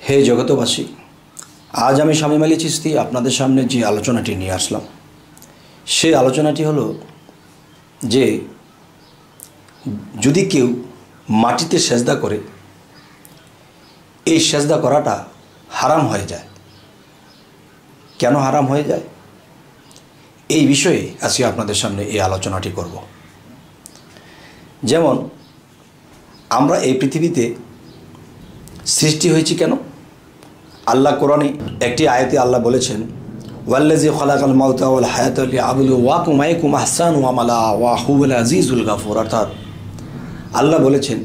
হে জগতবাসী, আজ আমি শামীম আলী চিশতি আপনাদের সামনে যে আলোচনাটি নিয়ে আসলাম সেই আলোচনাটি হলো যে যদি কেউ মাটিতে সেজদা করে এই সেজদা করাটা হারাম হয়ে যায়। কেন হারাম হয়ে যায় এই বিষয়ে আজকে আপনাদের সামনে এই আলোচনাটি করব। যেমন আমরা এই পৃথিবীতে সৃষ্টি হয়েছি কেন? আল্লাহ কোরআনে একটি আয়াতে আল্লাহ বলেছেন, ওয়াল্লাযী খালাকাল মাউতা ওয়াল হায়াতা লিয়াবলুওয়াকুম আইয়ুকুম আহসানু আমালা ওয়া হুয়াল আজিজুল গাফুর। অর্থাৎ আল্লাহ বলেছেন,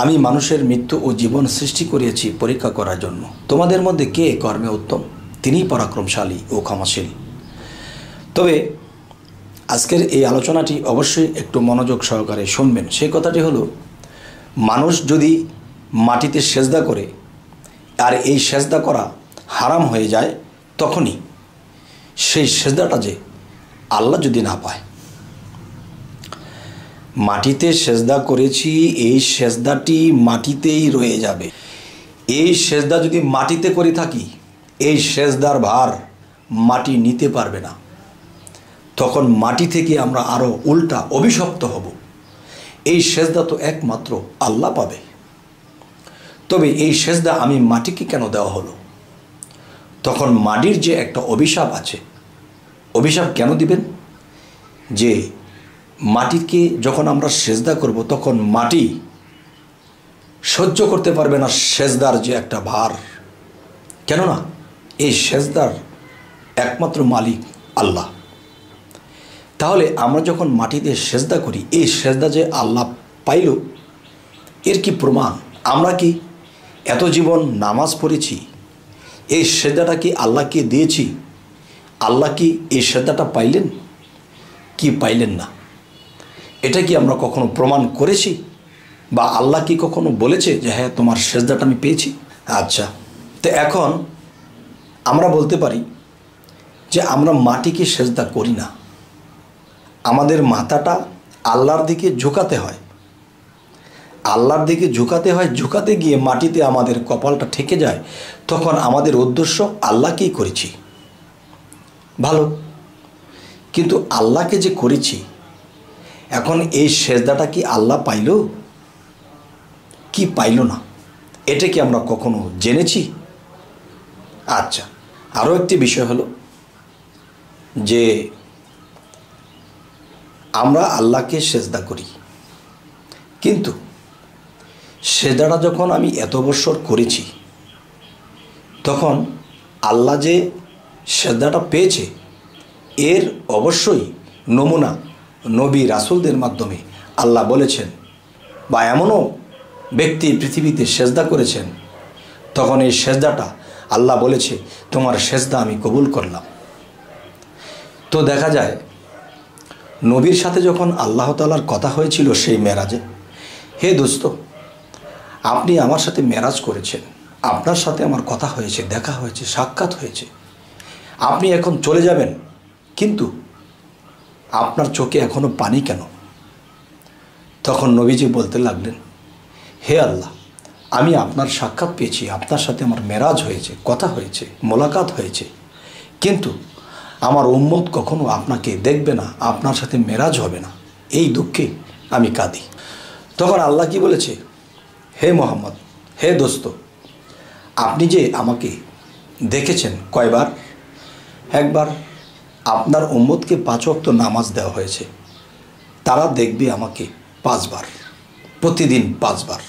আমি মানুষের মৃত্যু ও জীবন সৃষ্টি করিয়েছি পরীক্ষা করার জন্য। তোমাদের মধ্যে কে কর্মে উত্তম, তিনিই পরাক্রমশালী ও ক্ষমাশীল। তবে আজকের এই আলোচনাটি অবশ্যই একটু মনোযোগ সহকারে শুনবেন। সেই কথাটি হলো, মানুষ যদি মাটিতে সেজদা করে আর এই সেজদা করা হারাম হয়ে যায়, তখনই সেই সেজদাটা যে আল্লাহ যদি না পায়। মাটিতে সেজদা করেছি, এই সেজদাটি মাটিতেই রয়ে যাবে। এই সেজদা যদি মাটিতে করে থাকি, এই সেজদার ভার মাটি নিতে পারবে না। তখন মাটি থেকে আমরা আরও উল্টা অভিশপ্ত হব। এই সেজদা তো একমাত্র আল্লাহ পাবে। তবে এই সেজদা আমি মাটিকে কেন দেওয়া হলো? তখন মাটির যে একটা অভিশাপ আছে, অভিশাপ কেন দিবেন? যে মাটিকে যখন আমরা সেজদা করব তখন মাটি সহ্য করতে পারবে না সেজদার যে একটা ভার। কেননা এই সেজদার একমাত্র মালিক আল্লাহ। তাহলে আমরা যখন মাটিতে সেজদা করি, এই সেজদা যে আল্লাহ পাইল, এর কি প্রমাণ? আমরা কি এত জীবন নামাজ পড়েছি, এই সেজদাটা কি আল্লাহকে দিয়েছি? আল্লাহ কি এই সেজদাটা পাইলেন কি পাইলেন না? এটা কি আমরা কখনো প্রমাণ করেছি? বা আল্লাহ কি কখনো বলেছে যে হ্যাঁ তোমার সেজদাটা আমি পেয়েছি? আচ্ছা, তো এখন আমরা বলতে পারি যে আমরা মাটিকে সেজদা করি না। আমাদের মাথাটা আল্লাহর দিকে ঝুঁকাতে হয়। আল্লাহর দিকে ঝুঁকাতে হয়, ঝুঁকাতে গিয়ে মাটিতে আমাদের কপালটা ঠেকে যায়। তখন আমাদের উদ্দেশ্য আল্লাহকেই করেছি। ভালো, কিন্তু আল্লাহকে যে করেছি, এখন এই সেজদাটা কি আল্লাহ পাইল কি পাইল না, এটা কি আমরা কখনো জেনেছি? আচ্ছা, আরও একটি বিষয় হলো যে আমরা আল্লাহকে সেজদা করি, কিন্তু সেজদাটা যখন আমি এত বছর করেছি, তখন আল্লাহ যে সেজদাটা পেয়েছে এর অবশ্যই নমুনা নবী রাসূলদের মাধ্যমে আল্লাহ বলেছেন, বা এমনও ব্যক্তি পৃথিবীতে সেজদা করেছেন, তখন এই সেজদাটা আল্লাহ বলেছে তোমার সেজদা আমি কবুল করলাম। তো দেখা যায় নবীর সাথে যখন আল্লাহ তাআলার কথা হয়েছিল সেই মেরাজে, হে দোস্ত, আপনি আমার সাথে মেরাজ করেছেন, আপনার সাথে আমার কথা হয়েছে, দেখা হয়েছে, সাক্ষাৎ হয়েছে, আপনি এখন চলে যাবেন, কিন্তু আপনার চোখে এখনো পানি কেন? তখন নবীজি বলতে লাগলেন, হে আল্লাহ, আমি আপনার সাক্ষাৎ পেয়েছি, আপনার সাথে আমার মেরাজ হয়েছে, কথা হয়েছে, মোলাকাত হয়েছে, কিন্তু আমার উম্মত কখনো আপনাকে দেখবে না, আপনার সাথে মেরাজ হবে না, এই দুঃখে আমি কাঁদি। তখন আল্লাহ কি বলেছে, হে মোহাম্মদ, হে দোস্ত, আপনি যে আমাকে দেখেছেন কয়বার? একবার। আপনার উম্মতকে 5 ওয়াক্ত নামাজ দেওয়া হয়েছে, তারা দেখবে আমাকে 5 বার, প্রতিদিন 5 বার।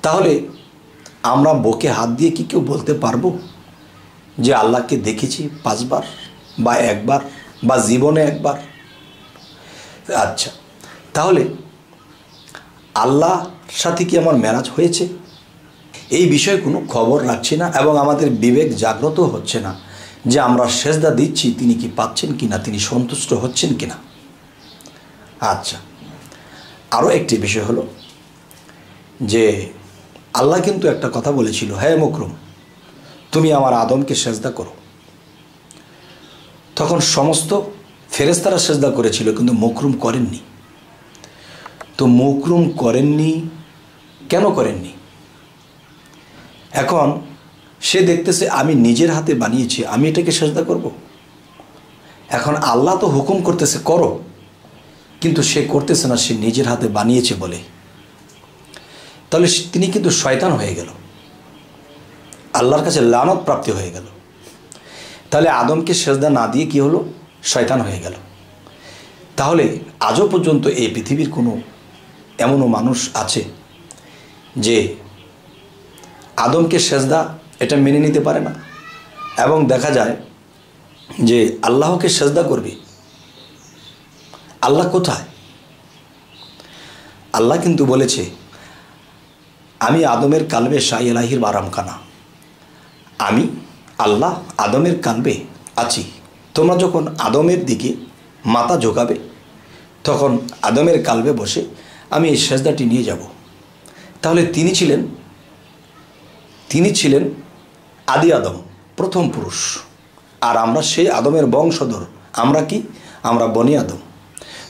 তাহলে আমরা বুকে হাত দিয়ে কি কেউ বলতে পারবো যে আল্লাহকে দেখেছি 5 বার বা 1 বার বা জীবনে 1 বার? আচ্ছা, তাহলে আল্লাহর সাথে কি আমার মেরাজ হয়েছে? এই বিষয়ে কোনো খবর রাখছি না, এবং আমাদের বিবেক জাগ্রত হচ্ছে না যে আমরা সেজদা দিচ্ছি, তিনি কি পাচ্ছেন কিনা, তিনি সন্তুষ্ট হচ্ছেন কিনা। আচ্ছা, আরও একটি বিষয় হলো যে আল্লাহ কিন্তু একটা কথা বলেছিল, হে মুকরম, তুমি আমার আদমকে সেজদা করো। তখন সমস্ত ফেরেশতারা সেজদা করেছিল, কিন্তু মুকরম করেননি। তো মুকরম করেননি, কেন করেননি? এখন সে দেখতেছে আমি নিজের হাতে বানিয়েছি, আমি এটাকে সেজদা করব। এখন আল্লাহ তো হুকুম করতেছে করো, কিন্তু সে করতেছে না, সে নিজের হাতে বানিয়েছে বলে। তাহলে তিনি কিন্তু শয়তান হয়ে গেল, আল্লাহর কাছে লানত প্রাপ্তি হয়ে গেল। তাহলে আদমকে সেজদা না দিয়ে কি হলো? শয়তান হয়ে গেল। তাহলে আজও পর্যন্ত এই পৃথিবীর কোনো এমনও মানুষ আছে যে আদমকে সেজদা এটা মেনে নিতে পারে না, এবং দেখা যায় যে আল্লাহকে সেজদা করবে। আল্লাহ কোথায়? আল্লাহ কিন্তু বলেছে আমি আদমের কালবে শাহ এলাহির বারামখানা, আমি আল্লাহ আদমের কালবে আছি। তোমরা যখন আদমের দিকে মাথা ঝোঁকাবে তখন আদমের কালবে বসে আমি এই সেজদাটি নিয়ে যাব। তাহলে তিনি ছিলেন আদি আদম, প্রথম পুরুষ, আর আমরা সেই আদমের বংশধর। আমরা কি? আমরা বনি আদম।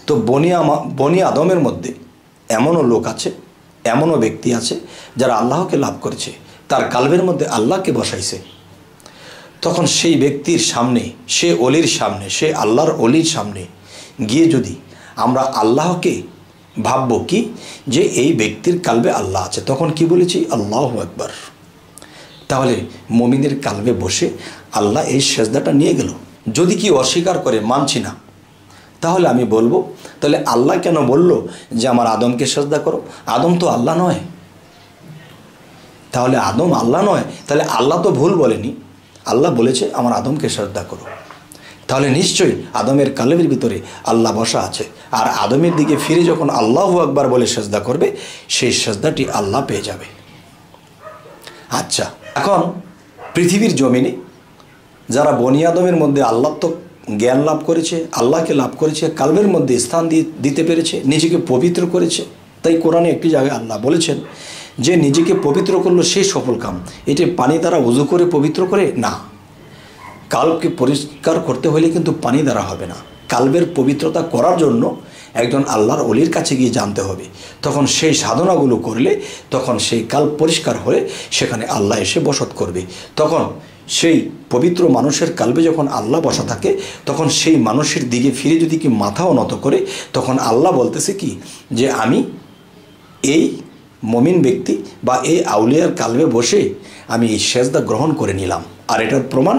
তো বনি আদমের মধ্যে এমনও লোক আছে, এমনও ব্যক্তি আছে যারা আল্লাহকে লাভ করেছে, তার কালবের মধ্যে আল্লাহকে বসাইছে। তখন সেই ব্যক্তির সামনে, সে অলির সামনে, সে আল্লাহর অলির সামনে গিয়ে যদি আমরা আল্লাহকে ভাববো কি যে এই ব্যক্তির কালবে আল্লাহ আছে, তখন কি বলেছি? আল্লাহু আকবার। তাহলে মুমিনের কালবে বসে আল্লাহ এই সেজদাটা নিয়ে গেল। যদি কি অস্বীকার করে মানছি না, তাহলে আমি বলবো তাহলে আল্লাহ কেন বলল যে আমার আদমকে সেজদা করো? আদম তো আল্লাহ নয়। তাহলে আদম আল্লাহ নয়, তাহলে আল্লাহ তো ভুল বলেনি, আল্লাহ বলেছে আমার আদমকে সেজদা করো। তাহলে নিশ্চয়ই আদমের কালবের ভিতরে আল্লাহ বসা আছে, আর আদমের দিকে ফিরে যখন আল্লাহু আকবার বলে সেজদা করবে, সেই সেজদাটি আল্লাহ পেয়ে যাবে। আচ্ছা, এখন পৃথিবীর জমিনে যারা বনি আদমের মধ্যে আল্লাহ তো জ্ঞান লাভ করেছে, আল্লাহকে লাভ করেছে, কালবের মধ্যে স্থান দিতে পেরেছে, নিজেকে পবিত্র করেছে। তাই কোরআনে একটি জায়গায় আল্লাহ বলেছেন যে নিজেকে পবিত্র করলো সেই সফল কাম। এটি পানি দ্বারা উযু করে পবিত্র করে না, কালবকে পরিষ্কার করতে হলে কিন্তু পানি দ্বারা হবে না। কালবের পবিত্রতা করার জন্য একজন আল্লাহর অলির কাছে গিয়ে জানতে হবে। তখন সেই সাধনাগুলো করলে তখন সেই কালব পরিষ্কার হয়ে সেখানে আল্লাহ এসে বসত করবে। তখন সেই পবিত্র মানুষের কালবে যখন আল্লাহ বসা থাকে, তখন সেই মানুষের দিকে ফিরে যদি কি মাথাও নত করে, তখন আল্লাহ বলতেছে কি যে আমি এই মমিন ব্যক্তি বা এই আউলিয়ার কালবে বসে আমি এই সেজদা গ্রহণ করে নিলাম। আর এটার প্রমাণ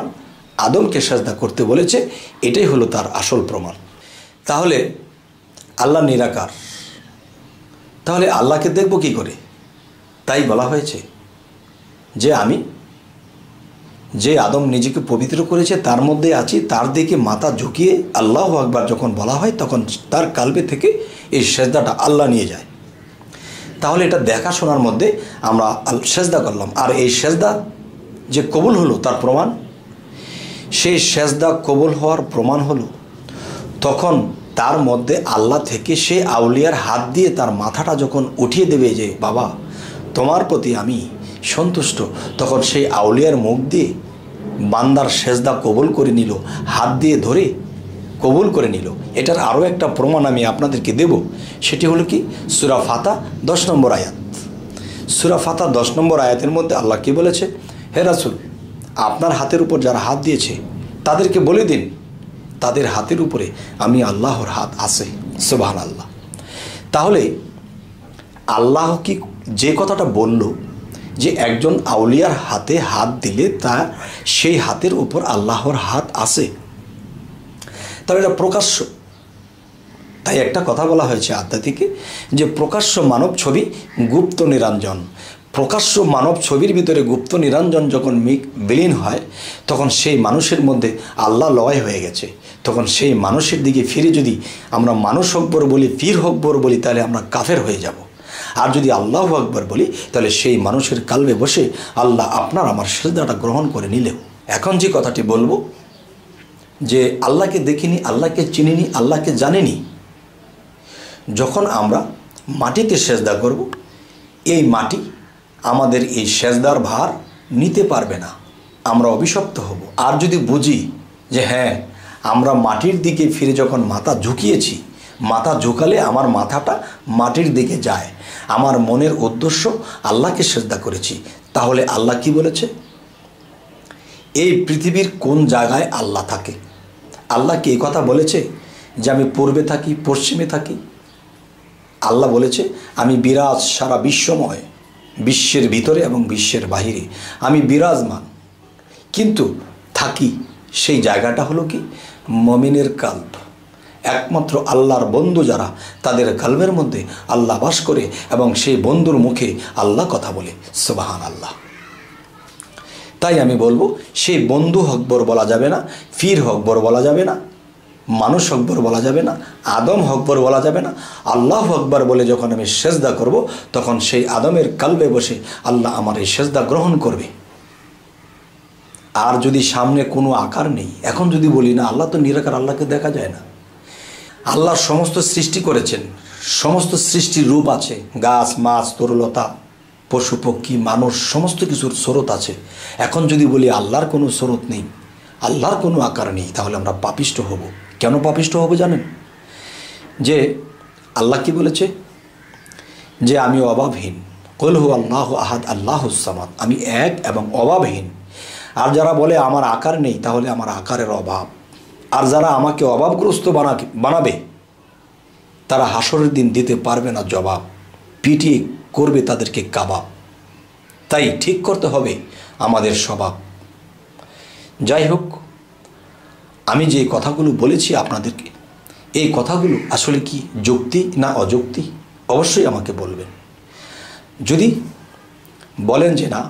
আদমকে সেজদা করতে বলেছে, এটাই হলো তার আসল প্রমাণ। তাহলে আল্লাহ নিরাকার, তাহলে আল্লাহকে দেখব কি করে? তাই বলা হয়েছে যে আমি যে আদম নিজেকে পবিত্র করেছে তার মধ্যে আছি, তার দিকে মাথা ঝুঁকিয়ে আল্লাহু আকবার যখন বলা হয় তখন তার কালবে থেকে এই সেজদাটা আল্লাহ নিয়ে যায়। তাহলে এটা দেখাশোনার মধ্যে আমরা সেজদা করলাম, আর এই সেজদা যে কবুল হলো তার প্রমাণ, সেই সেজদা কবুল হওয়ার প্রমাণ হলো তখন তার মধ্যে আল্লাহ থেকে সে আউলিয়ার হাত দিয়ে তার মাথাটা যখন উঠিয়ে দেবে যে বাবা তোমার প্রতি আমি সন্তুষ্ট, তখন সেই আউলিয়ার মুখ দিয়ে বান্দার সেজদা কবুল করে নিল, হাত দিয়ে ধরে কবুল করে নিল। এটার আরও একটা প্রমাণ আমি আপনাদেরকে দেব, সেটি হলো কি সূরা ফাতিহা 10 নম্বর আয়াত। সূরা ফাতিহা 10 নম্বর আয়াতের মধ্যে আল্লাহ কি বলেছে? হে রাসূল, আপনার হাতের উপর যারা হাত দিয়েছে তাদেরকে বলে দিন তাদের হাতের উপরে আমি আল্লাহর হাত আছে। সুবহানাল্লাহ। তাহলে আল্লাহ কি যে কথাটা বলল যে একজন আউলিয়ার হাতে হাত দিলে তার সেই হাতের উপর আল্লাহর হাত আছে, তাহলে এটা প্রকাশ্য। তাই একটা কথা বলা হয়েছে আধ্যাত্মিকে যে প্রকাশ্য মানব ছবি গুপ্ত নিরঞ্জন। প্রকাশ্য মানব ছবির ভিতরে গুপ্ত নিরঞ্জন যখন বিলীন হয় তখন সেই মানুষের মধ্যে আল্লাহ লয় হয়ে গেছে। তখন সেই মানুষের দিকে ফিরে যদি আমরা মানুষ আকবর বলি, পীর আকবর বলি, তাহলে আমরা কাফের হয়ে যাব। আর যদি আল্লাহু আকবর বলি তাহলে সেই মানুষের কালবে বসে আল্লাহ আপনার আমার সেজদাটা গ্রহণ করে নিলেও। এখন যে কথাটি বলবো যে আল্লাহকে দেখিনি, আল্লাহকে চিনিনি, আল্লাহকে জানিনি, যখন আমরা মাটিতে সেজদা করব, এই মাটি আমাদের এই সেজদার ভার নিতে পারবে না, আমরা অভিশপ্ত হব। আর যদি বুঝি যে হ্যাঁ আমরা মাটির দিকে ফিরে যখন মাথা ঝুঁকিয়েছি, মাথা ঝুঁকালে আমার মাথাটা মাটির দিকে যায়, আমার মনের উদ্দেশ্য আল্লাহকে সেজদা করেছি, তাহলে আল্লাহ কি বলেছে? এই পৃথিবীর কোন জায়গায় আল্লাহ থাকে? আল্লাহ কি এই কথা বলেছে যে আমি পূর্বে থাকি, পশ্চিমে থাকি? আল্লাহ বলেছে আমি বিরাজ সারা বিশ্বময়, বিশ্বের ভিতরে এবং বিশ্বের বাহিরে আমি বিরাজমান। কিন্তু থাকি সেই জায়গাটা হলো কি? মমিনের কাল্ব। একমাত্র আল্লাহর বন্ধু যারা, তাদের কাল্বের মধ্যে আল্লাহ বাস করে এবং সেই বন্ধুর মুখে আল্লাহ কথা বলে। সুবহান আল্লাহ। তাই আমি বলবো, সেই বন্ধু হকবর বলা যাবে না, ফির হকবর বলা যাবে না, মানুষ হকবর বলা যাবে না, আদম হকবর বলা যাবে না। আল্লাহ আকবার বলে যখন আমি সেজদা করব, তখন সেই আদমের কালবে বসে আল্লাহ আমার এই সেজদা গ্রহণ করবে। আর যদি সামনে কোনো আকার নেই, এখন যদি বলি না আল্লাহ তো নিরাকার, আল্লাহকে দেখা যায় না। আল্লাহ সমস্ত সৃষ্টি করেছেন, সমস্ত সৃষ্টির রূপ আছে, গাছ, মাছ, তরুলতা, পশু পক্ষী, মানুষ, সমস্ত কিছুর স্রোত আছে। এখন যদি বলি আল্লাহর কোনো স্রোত নেই, আল্লাহর কোনো আকার নেই, তাহলে আমরা পাপিষ্ট হব। কেন পাপিষ্ট হব জানেন? যে আল্লাহ কি বলেছে? যে আমি অভাবহীন। কুল হু আল্লাহু আহাদ আল্লাহুস সামাদ, আমি এক এবং অভাবহীন। আর যারা বলে আমার আকার নেই, তাহলে আমার আকারের অভাব। আর যারা আমাকে অভাবগ্রস্ত বানাবে, তারা হাসরের দিন দিতে পারবে না জবাব, পিটিয়ে করবে তাদেরকে কাবাব। তাই ঠিক করতে হবে আমাদের স্বভাব। যাই হোক, আমি যে কথাগুলো বলেছি আপনাদেরকে, এই কথাগুলো আসলে কি যুক্তি না অযুক্তি, অবশ্যই আমাকে বলবেন। যদি বলেন যে না,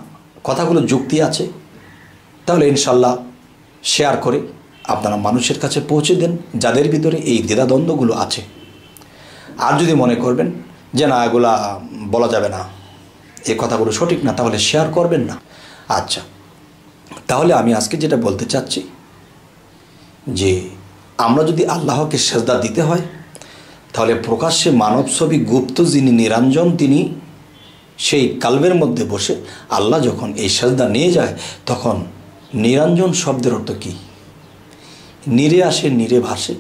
কথাগুলো যুক্তি আছে, তাহলে ইনশাল্লাহ শেয়ার করে আপনারা মানুষের কাছে পৌঁছে দেন যাদের ভিতরে এই দ্বিধাদ্বন্দ্বগুলো আছে। আর যদি মনে করবেন যে না, এগুলা বলা যাবে না, এই কথাগুলো সঠিক না, তাহলে শেয়ার করবেন না। আচ্ছা, তাহলে আমি আজকে যেটা বলতে চাচ্ছি, যে আমরা যদি আল্লাহকে সেজদা দিতে হয়, তাহলে প্রকাশ্যে মানব ছবি গুপ্ত যিনি নিরঞ্জন, তিনি সেই কালবের মধ্যে বসে আল্লাহ যখন এই সেজদা নিয়ে যায়, তখন নিরঞ্জন শব্দের অর্থ কী? নীরে আসে, নীরে ভাসে।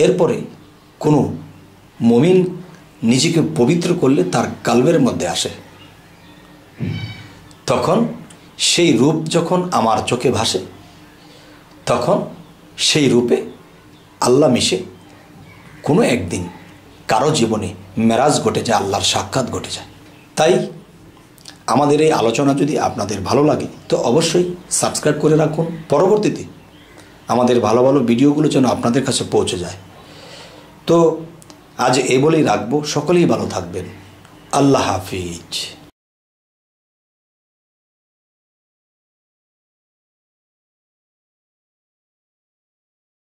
এরপরে কোনো মুমিন নিজেকে পবিত্র করলে তার কালবের মধ্যে আসে, তখন সেই রূপ যখন আমার চোখে ভাসে, তখন সেই রূপে আল্লাহ মিশে কোনো একদিন কারো জীবনে মেরাজ ঘটে যায়, আল্লাহর সাক্ষাৎ ঘটে যায়। তাই আমাদের এই আলোচনা যদি আপনাদের ভালো লাগে, তো অবশ্যই সাবস্ক্রাইব করে রাখুন। পরবর্তীতে আমাদের ভালো ভালো ভিডিওগুলো যেন আপনাদের কাছে পৌঁছে যায়। তো আজ এই বলেই রাখবো, সকলেই ভালো থাকবেন। আল্লাহ হাফিজ।